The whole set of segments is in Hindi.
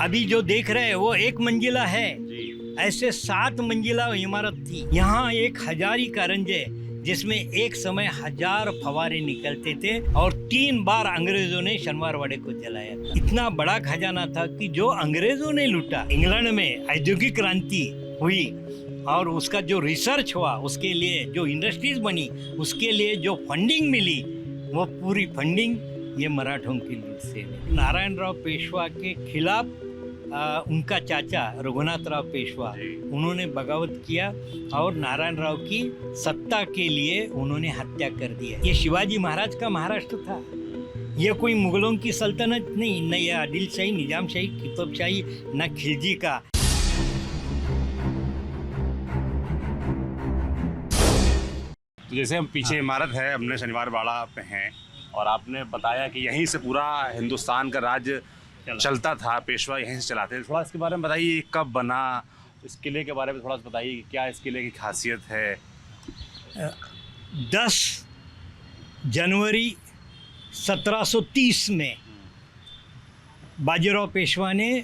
अभी जो देख रहे हैं वो एक मंजिला है, ऐसे 7 मंजिला इमारत थी। यहाँ एक हजारी कारंजे जिसमें एक समय 1000 फवारे निकलते थे और 3 बार अंग्रेजों ने शनिवारवाड़े को जलाया। इतना बड़ा खजाना था कि जो अंग्रेजों ने लूटा। इंग्लैंड में औद्योगिक क्रांति हुई और उसका जो रिसर्च हुआ, उसके लिए जो इंडस्ट्रीज बनी, उसके लिए जो फंडिंग मिली, वो पूरी फंडिंग ये मराठों की लूट से मिली। नारायणराव पेशवा के खिलाफ उनका चाचा रघुनाथराव पेशवा, उन्होंने बगावत किया और नारायणराव की सत्ता के लिए उन्होंने हत्या कर दिया। ये शिवाजी महाराज का महाराष्ट्र था, ये कोई मुगलों की सल्तनत नहीं, न ये आदिलशाही, निजामशाही, कुतुबशाही, न खिलजी का। तो जैसे हम पीछे इमारत है अपने शनिवार बाड़ा पे हैं और आपने बताया कि यहीं से पूरा हिंदुस्तान का राज्य चलता था, पेशवा यहीं से चलाते थे। थोड़ा इसके बारे में बताइए, कब बना, इस किले के बारे में थोड़ा सा बताइए, क्या इस किले की खासियत है। 10 जनवरी 1730 में बाजीराव पेशवा ने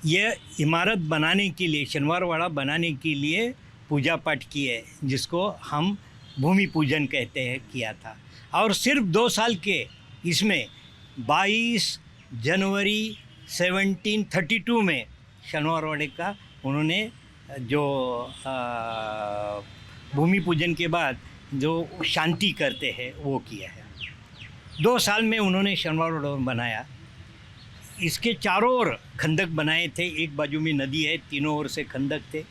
यह इमारत बनाने के लिए, शनिवारवाड़ा बनाने के लिए पूजा पाठ की है, जिसको हम भूमि पूजन कहते हैं, किया था। और सिर्फ 2 साल के इसमें 22 जनवरी 1732 में शनिवारवाड़े का उन्होंने जो भूमि पूजन के बाद जो शांति करते हैं वो किया है। 2 साल में उन्होंने शनिवारवाड़ा बनाया। इसके चारों ओर खंदक बनाए थे, एक बाजू में नदी है, तीनों ओर से खंदक थे।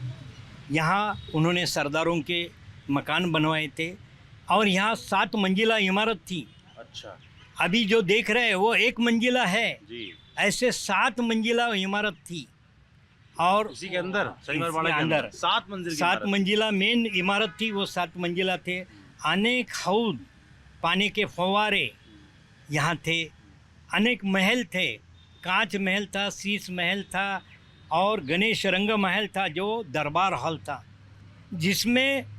यहाँ उन्होंने सरदारों के मकान बनवाए थे और यहाँ 7 मंजिला इमारत थी। अच्छा, अभी जो देख रहे हैं वो एक मंजिला है जी। ऐसे 7 मंजिला इमारत थी। और उसी के अंदर शनिवारवाड़ा के अंदर 7 मंजिल की 7 इमारत। मंजिला मेन इमारत थी, वो 7 मंजिला थे। अनेक हौद, पानी के फव्वारे यहाँ थे, अनेक महल थे, कांच महल था, शीश महल था और गणेश रंग महल था, जो दरबार हॉल था, जिसमें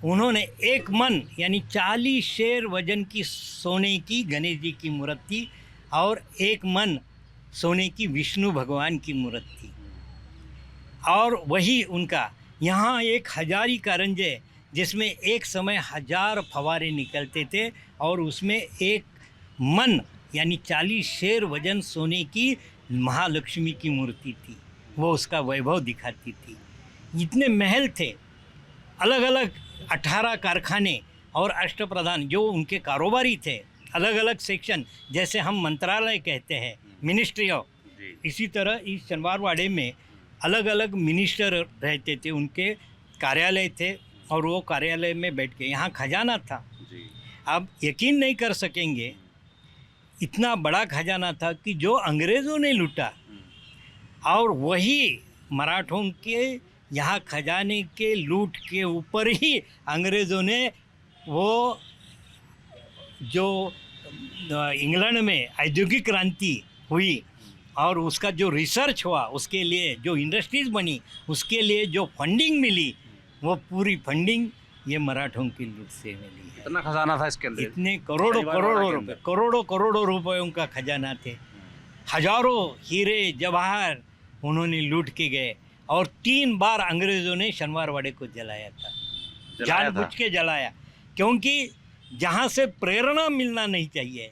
उन्होंने 1 मन यानी 40 शेर वजन की सोने की गणेश जी की मूर्त थी और 1 मन सोने की विष्णु भगवान की मूर्त थी। और वही उनका यहाँ एक हजारी कारंजे जिसमें एक समय 1000 फवारे निकलते थे और उसमें 1 मन यानी 40 शेर वजन सोने की महालक्ष्मी की मूर्ति थी, वो उसका वैभव दिखाती थी। इतने महल थे, अलग अलग 18 कारखाने और अष्टप्रधान जो उनके कारोबारी थे, अलग अलग सेक्शन, जैसे हम मंत्रालय कहते हैं, मिनिस्ट्री ऑफ, इसी तरह इस शनिवारवाड़े में अलग अलग मिनिस्टर रहते थे, उनके कार्यालय थे और वो कार्यालय में बैठ के यहाँ खजाना था। आप यकीन नहीं कर सकेंगे, इतना बड़ा खजाना था कि जो अंग्रेज़ों ने लूटा और वही मराठों के यहाँ खजाने के लूट के ऊपर ही अंग्रेज़ों ने वो जो इंग्लैंड में औद्योगिक क्रांति हुई और उसका जो रिसर्च हुआ, उसके लिए जो इंडस्ट्रीज बनी, उसके लिए जो फंडिंग मिली, वो पूरी फंडिंग ये मराठों की लूट से मिली है। इतना खजाना था इसके अंदर, इतने करोड़ों रुपयों का खजाना थे। हजारों हीरे जवाहर उन्होंने लूट के गए और 3 बार अंग्रेज़ों ने शनिवारवाड़े को जलाया था, जानबूझ के जलाया, क्योंकि जहाँ से प्रेरणा मिलना नहीं चाहिए,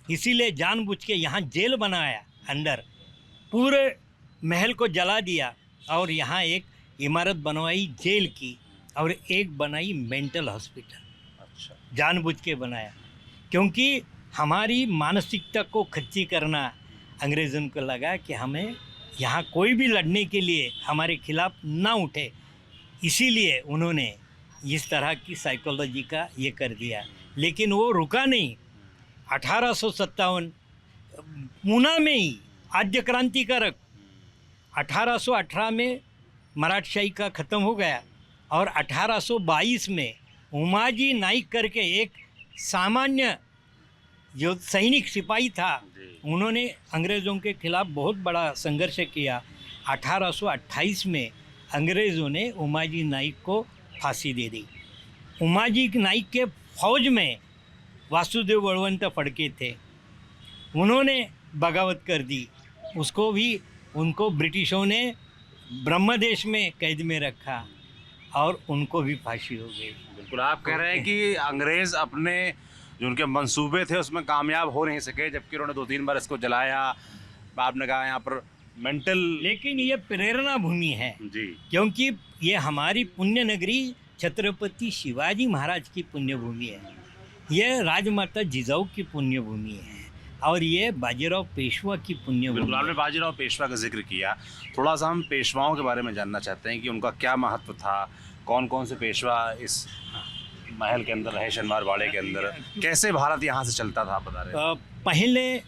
इसीलिए जानबूझ के यहाँ जेल बनाया, अंदर पूरे महल को जला दिया और यहाँ एक इमारत बनवाई जेल की और एक बनाई मेंटल हॉस्पिटल। अच्छा, जानबूझ के बनाया, क्योंकि हमारी मानसिकता को खच्ची करना अंग्रेज़ों को लगा कि हमें यहाँ कोई भी लड़ने के लिए हमारे खिलाफ ना उठे, इसीलिए उन्होंने इस तरह की साइकोलॉजी का ये कर दिया। लेकिन वो रुका नहीं। 1857 पूना में ही आद्य क्रांतिकारक, 1818 में मराठशाही का ख़त्म हो गया और 1822 में उमाजी नाइक करके एक सामान्य जो सैनिक सिपाही था, उन्होंने अंग्रेज़ों के खिलाफ बहुत बड़ा संघर्ष किया। 1828 में अंग्रेज़ों ने उमाजी नाइक को फांसी दे दी। उमाजी नाइक के फौज में वासुदेव बलवंत फड़के थे, उन्होंने बगावत कर दी, उसको भी उनको ब्रिटिशों ने ब्रह्मदेश में कैद में रखा और उनको भी फांसी हो गई। बिल्कुल, आप कह रहे हैं कि अंग्रेज अपने जो उनके मंसूबे थे उसमें कामयाब हो नहीं सके, जबकि उन्होंने 2-3 बार इसको जलाया। आपने कहा यहाँ पर मेंटल। लेकिन ये प्रेरणा भूमि है, जी क्योंकि ये हमारी पुण्य नगरी छत्रपति शिवाजी महाराज की पुण्य भूमि है, ये राजमाता जिजाऊ की पुण्य भूमि है और ये बाजीराव पेशवा की पुण्य बिल्कुल, भूमि आपने है। बाजीराव पेशवा का जिक्र किया। थोड़ा सा हम पेशवाओं के बारे में जानना चाहते हैं कि उनका क्या महत्व था, कौन कौन से पेशवा इस महल के अंदर रहे, शनिवार बाड़े के अंदर, कैसे भारत यहाँ से चलता था, आप बता रहे हैं। पहले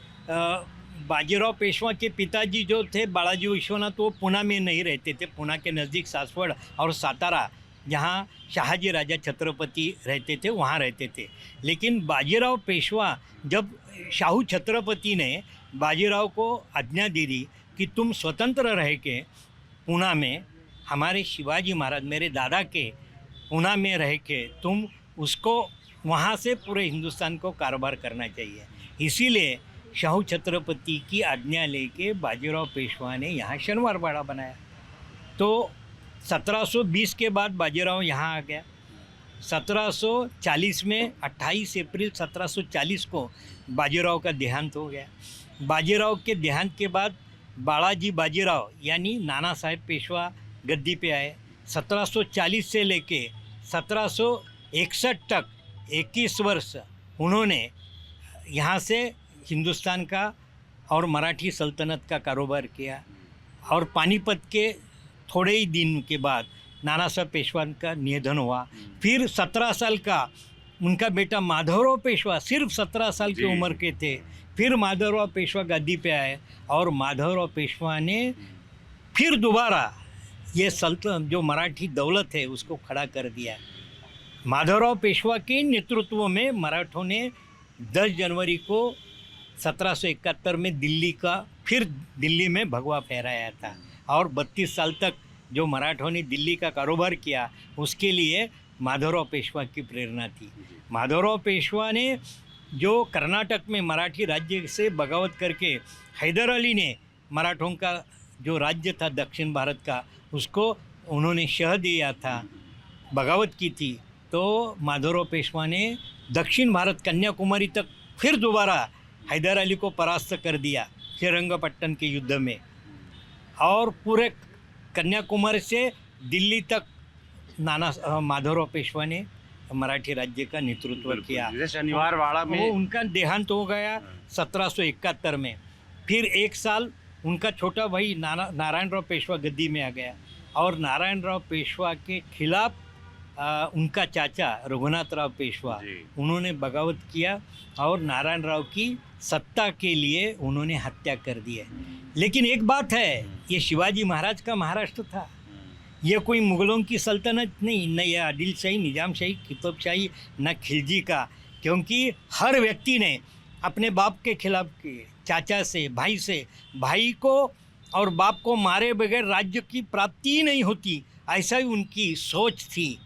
बाजीराव पेशवा के पिताजी जो थे बालाजी विश्वनाथ, वो पुणे में नहीं रहते थे। पुणे के नज़दीक सासवड़ और सातारा, जहाँ शहाजी राजा छत्रपति रहते थे, वहाँ रहते थे। लेकिन बाजीराव पेशवा, जब शाहू छत्रपति ने बाजीराव को आज्ञा दे दी कि तुम स्वतंत्र रह के पुणे में हमारे शिवाजी महाराज, मेरे दादा के पुणे में रह के तुम उसको वहाँ से पूरे हिंदुस्तान को कारोबार करना चाहिए, इसीलिए शाहू छत्रपति की आज्ञा लेके बाजीराव पेशवा ने यहाँ शनिवार बाड़ा बनाया। तो 1720 के बाद बाजीराव यहाँ आ गया। 1740 में 28 अप्रैल 1740 को बाजीराव का देहांत हो गया। बाजीराव के देहांत के बाद बालाजी बाजीराव यानी नाना साहेब पेशवा गद्दी पे आए। 1740 से लेके 1761 तक 21 वर्ष उन्होंने यहाँ से हिंदुस्तान का और मराठी सल्तनत का कारोबार किया। और पानीपत के थोड़े ही दिन के बाद नाना साहब पेशवा का निधन हुआ। फिर 17 साल का उनका बेटा माधवराव पेशवा, सिर्फ 17 साल की उम्र के थे, फिर माधवराव पेशवा गद्दी पे आए और माधवराव पेशवा ने फिर दोबारा ये सल्तनत जो मराठी दौलत है उसको खड़ा कर दिया। माधवराव पेशवा के नेतृत्व में मराठों ने 10 जनवरी को 1771 में दिल्ली में भगवा फहराया था और 32 साल तक जो मराठों ने दिल्ली का कारोबार किया उसके लिए माधवराव पेशवा की प्रेरणा थी। माधवराव पेशवा ने जो कर्नाटक में मराठी राज्य से बगावत करके हैदर अली ने मराठों का जो राज्य था दक्षिण भारत का उसको उन्होंने शह दिया था, बगावत की थी। तो माधवराव पेशवा ने दक्षिण भारत कन्याकुमारी तक फिर दोबारा हैदर अली को परास्त कर दिया श्रीरंगपट्टन के युद्ध में और पूरे कन्याकुमारी से दिल्ली तक माधवराव पेशवा ने मराठी राज्य का नेतृत्व किया। शनिवार बाड़ा में उनका देहांत हो गया 1771 में। फिर एक साल उनका छोटा भाई नारायणराव पेशवा गद्दी में आ गया और नारायणराव पेशवा के खिलाफ उनका चाचा रघुनाथराव पेशवा उन्होंने बगावत किया और नारायणराव की सत्ता के लिए उन्होंने हत्या कर दी है। लेकिन एक बात है, ये शिवाजी महाराज का महाराष्ट्र था, ये कोई मुग़लों की सल्तनत नहीं, न ये आदिलशाही, निजामशाही, कुतुबशाही, न खिलजी का, क्योंकि हर व्यक्ति ने अपने बाप के खिलाफ किए, चाचा से, भाई को और बाप को मारे बगैर राज्य की प्राप्ति ही नहीं होती, ऐसा ही उनकी सोच थी।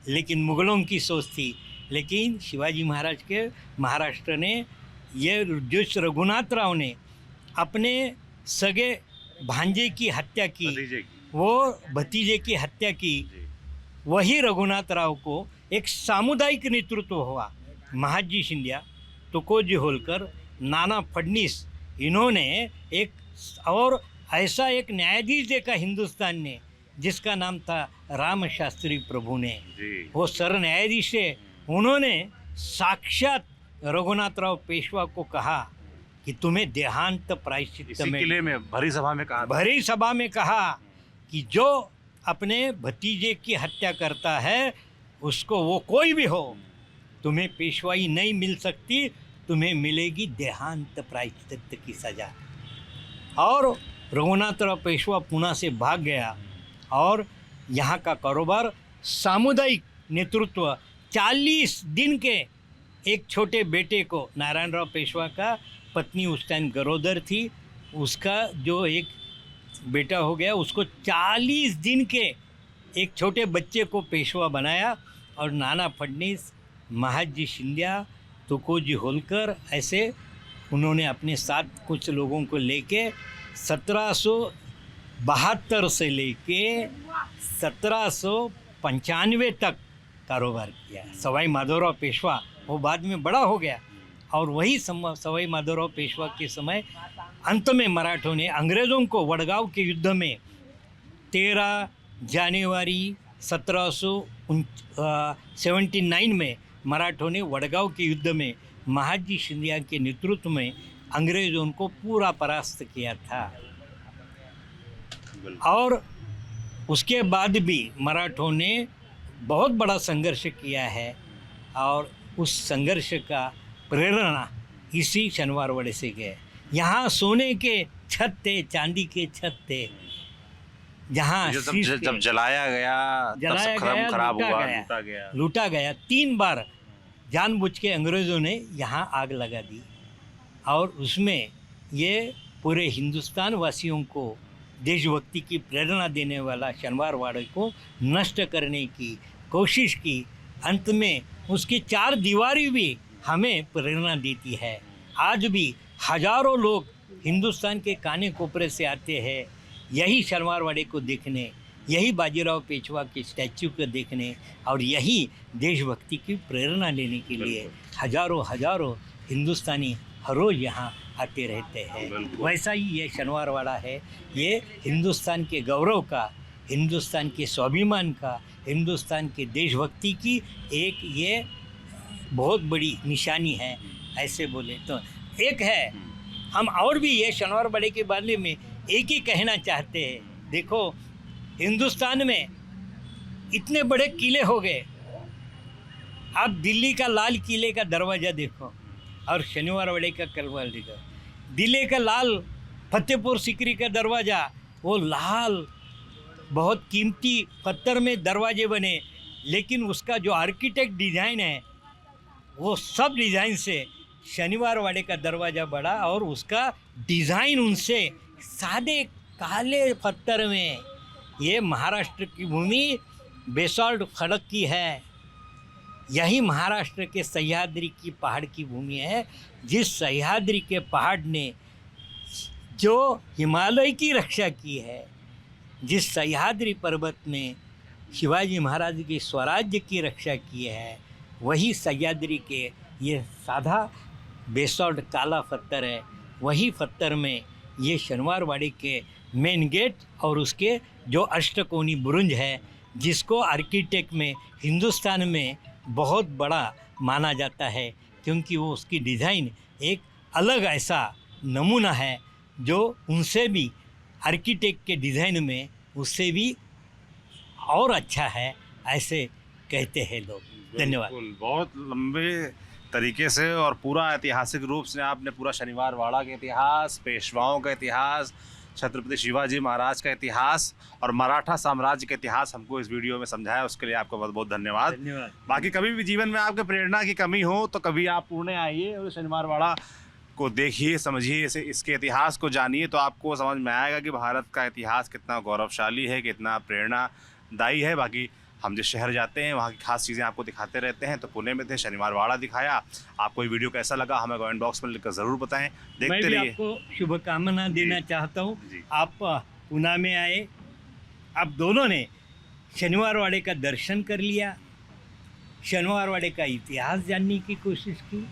लेकिन मुग़लों की सोच थी। लेकिन शिवाजी महाराज के महाराष्ट्र ने ये जो रघुनाथ राव ने अपने सगे भांजे की हत्या की, वो भतीजे की हत्या की, वही रघुनाथ राव को एक सामुदायिक नेतृत्व हुआ। महाजी शिंदे, तुकोजी होलकर, नाना फडणीस, इन्होंने एक और ऐसा एक न्यायाधीश देखा हिंदुस्तान ने जिसका नाम था राम शास्त्री प्रभु ने। वो सर न्यायाधीश है, उन्होंने साक्षात रघुनाथराव पेशवा को कहा कि तुम्हें देहांत प्रायश्चित्त में किले में भरी सभा में कहा कि जो अपने भतीजे की हत्या करता है उसको, वो कोई भी हो, तुम्हें पेशवाई नहीं मिल सकती, तुम्हें मिलेगी देहांत प्रायश्चित्त की सजा। और रघुनाथराव पेशवा पुणे से भाग गया और यहाँ का कारोबार सामुदायिक नेतृत्व 40 दिन के एक छोटे बेटे को, नारायणराव पेशवा का पत्नी उस टाइम गरोदर थी, उसका जो एक बेटा हो गया, उसको 40 दिन के एक छोटे बच्चे को पेशवा बनाया। और नाना फडणीस, महाजी शिंदे, तुकोजी होलकर, ऐसे उन्होंने अपने साथ कुछ लोगों को लेके 1772 से लेके 1795 तक कारोबार किया। सवाई माधवराव पेशवा वो बाद में बड़ा हो गया, और वही सवाई माधवराव पेशवा के समय अंत में मराठों ने अंग्रेज़ों को वडगांव के युद्ध में 13 जनवरी 1779 में मराठों ने वडगांव के युद्ध में महादजी सिंधिया के नेतृत्व में अंग्रेज़ों को पूरा परास्त किया था। और उसके बाद भी मराठों ने बहुत बड़ा संघर्ष किया है, और उस संघर्ष का प्रेरणा इसी शनिवारवाड़े से गए। यहाँ सोने के छत थे, चांदी के छत थे, जहाँ जब जलाया गया खराब हुआ, लूटा गया। 3 बार जानबूझ के अंग्रेज़ों ने यहाँ आग लगा दी, और उसमें ये पूरे हिंदुस्तान वासियों को देशभक्ति की प्रेरणा देने वाला शनिवारवाड़े को नष्ट करने की कोशिश की। अंत में उसकी 4 दीवारी भी हमें प्रेरणा देती है। आज भी हजारों लोग हिंदुस्तान के काने कोपरे से आते हैं यही शनिवारवाड़े को देखने, यही बाजीराव पेशवा के स्टैच्यू को देखने, और यही देशभक्ति की प्रेरणा लेने के लिए हजारों हिंदुस्तानी हर रोज़ यहाँ आते रहते हैं। वैसा ही ये शनिवारवाड़ा है। ये हिंदुस्तान के गौरव का, हिंदुस्तान के स्वाभिमान का, हिंदुस्तान के देशभक्ति की एक ये बहुत बड़ी निशानी है। ऐसे बोले तो एक है, हम और भी ये शनिवारवाड़े के बारे में एक ही कहना चाहते हैं। देखो, हिंदुस्तान में इतने बड़े किले हो गए। आप दिल्ली का लाल किले का दरवाज़ा देखो, और शनिवारवाड़े का करवाल देखो। दिल्ली का लाल फतेहपुर सीकरी का दरवाज़ा, वो लाल बहुत कीमती पत्थर में दरवाजे बने, लेकिन उसका जो आर्किटेक्ट डिज़ाइन है वो सब डिज़ाइन से शनिवारवाड़े का दरवाज़ा बड़ा, और उसका डिज़ाइन उनसे सादे काले पत्थर में। ये महाराष्ट्र की भूमि बेसाल्ट खड़क की है। यही महाराष्ट्र के सह्याद्री की पहाड़ की भूमि है, जिस सह्याद्री के पहाड़ ने जो हिमालय की रक्षा की है, जिस सह्याद्री पर्वत ने शिवाजी महाराज के स्वराज्य की रक्षा की है, वही सह्याद्री के ये साधा बेसाल्ट काला पत्थर है। वही पत्थर में ये शनिवारवाड़े के मेन गेट और उसके जो अष्टकोणी बुरुज है, जिसको आर्किटेक्ट में हिंदुस्तान में बहुत बड़ा माना जाता है, क्योंकि वो उसकी डिज़ाइन एक अलग ऐसा नमूना है जो उनसे भी आर्किटेक्ट के डिज़ाइन में उससे भी और अच्छा है, ऐसे कहते हैं लोग। धन्यवाद। बहुत लंबे तरीके से और पूरा ऐतिहासिक रूप से आपने पूरा शनिवारवाड़ा का इतिहास, पेशवाओं का इतिहास, छत्रपति शिवाजी महाराज का इतिहास और मराठा साम्राज्य का इतिहास हमको इस वीडियो में समझाया। उसके लिए आपको बहुत बहुत धन्यवाद। बाकी कभी भी जीवन में आपके प्रेरणा की कमी हो तो कभी आप पुणे आइए और शनिवारवाड़ा को देखिए, समझिए, इसके इतिहास को जानिए, तो आपको समझ में आएगा कि भारत का इतिहास कितना गौरवशाली है, कितना प्रेरणादायी है। बाकी हम जिस शहर जाते हैं वहाँ की खास चीज़ें आपको दिखाते रहते हैं। तो पुणे में थे, शनिवारवाड़ा दिखाया। आपको ये वीडियो कैसा लगा हमें कमेंट बॉक्स में लिखकर ज़रूर बताएं। देखते रहिए। आपको शुभकामना देना चाहता हूँ। आप पुणे में आए, आप दोनों ने शनिवारवाड़े का दर्शन कर लिया, शनिवारवाड़े का इतिहास जानने की कोशिश की।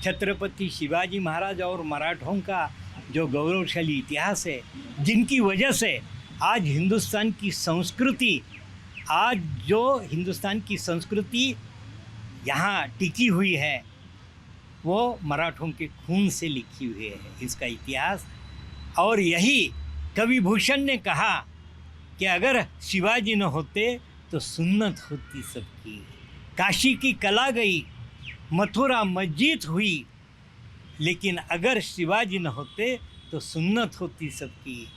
छत्रपति शिवाजी महाराज और मराठों का जो गौरवशाली इतिहास है, जिनकी वजह से आज हिंदुस्तान की संस्कृति, आज जो हिंदुस्तान की संस्कृति यहाँ टिकी हुई है, वो मराठों के खून से लिखी हुई है इसका इतिहास। और यही कवि भूषण ने कहा कि अगर शिवाजी न होते तो सुन्नत होती सबकी। काशी की कला गई, मथुरा मस्जिद हुई, लेकिन अगर शिवाजी न होते तो सुन्नत होती सबकी।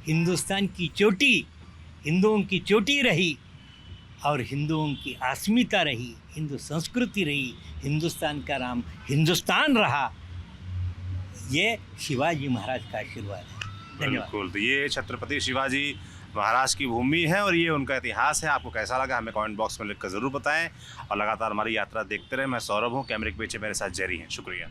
हिंदुस्तान की चोटी हिंदुओं की चोटी रही और हिंदुओं की अस्मिता रही, हिंदू संस्कृति रही, हिंदुस्तान का नाम हिंदुस्तान रहा। ये शिवाजी महाराज का आशीर्वाद है। धन्यवाद। बिल्कुल, तो ये छत्रपति शिवाजी महाराज की भूमि है और ये उनका इतिहास है। आपको कैसा लगा हमें कमेंट बॉक्स में लिखकर ज़रूर बताएं और लगातार हमारी यात्रा देखते रहें। मैं सौरभ हूँ, कैमरे के पीछे मेरे साथ जेरी हैं। शुक्रिया।